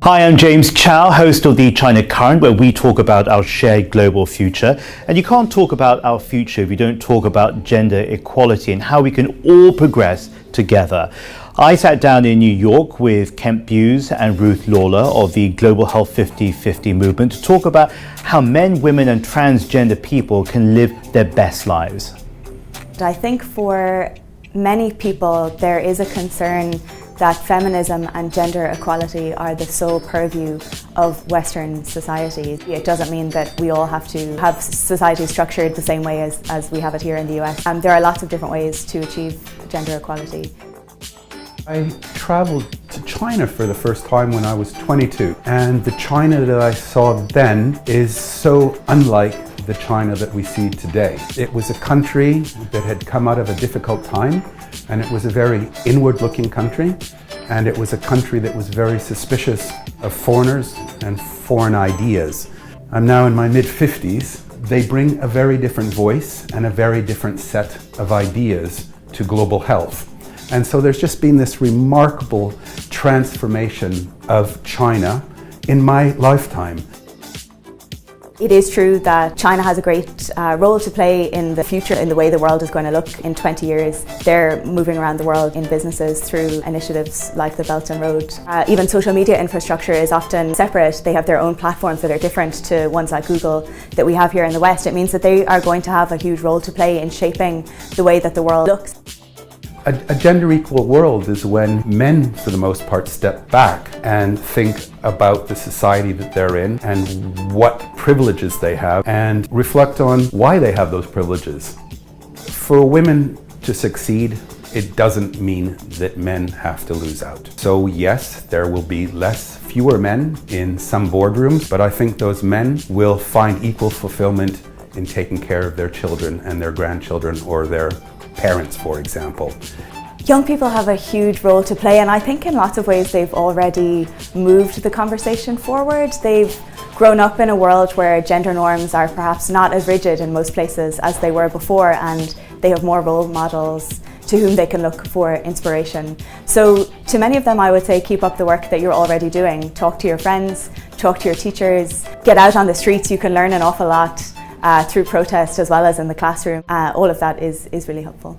Hi, I'm James Chau, host of the China Current, where we talk about our shared global future. And you can't talk about our future if you don't talk about gender equality and how we can all progress together. I sat down in New York with Buse and Ruth Lawlor of the Global Health 50/50 movement to talk about how men, women and transgender people can live their best lives. I think for many people there is a concern that feminism and gender equality are the sole purview of Western society. It doesn't mean that we all have to have society structured the same way as we have it here in the US. There are lots of different ways to achieve gender equality. I traveled to China for the first time when I was 22, and the China that I saw then is so unlike the China that we see today. It was a country that had come out of a difficult time, and it was a very inward-looking country, and it was a country that was very suspicious of foreigners and foreign ideas. I'm now in my mid-50s. They bring a very different voice and a very different set of ideas to global health. And so there's just been this remarkable transformation of China in my lifetime. It is true that China has a great role to play in the future, in the way the world is going to look in 20 years. They're moving around the world in businesses through initiatives like the Belt and Road. Even social media infrastructure is often separate. They have their own platforms that are different to ones like Google that we have here in the West. It means that they are going to have a huge role to play in shaping the way that the world looks. A gender equal world is when men, for the most part, step back and think about the society that they're in and what privileges they have and reflect on why they have those privileges. For women to succeed, it doesn't mean that men have to lose out. So yes, there will be fewer men in some boardrooms, but I think those men will find equal fulfillment in taking care of their children and their grandchildren or their parents, for example. Young people have a huge role to play, and I think in lots of ways they've already moved the conversation forward. They've grown up in a world where gender norms are perhaps not as rigid in most places as they were before, and they have more role models to whom they can look for inspiration. So to many of them I would say keep up the work that you're already doing. Talk to your friends, talk to your teachers, get out on the streets. You can learn an awful lot through protest as well as in the classroom. All of that is really helpful.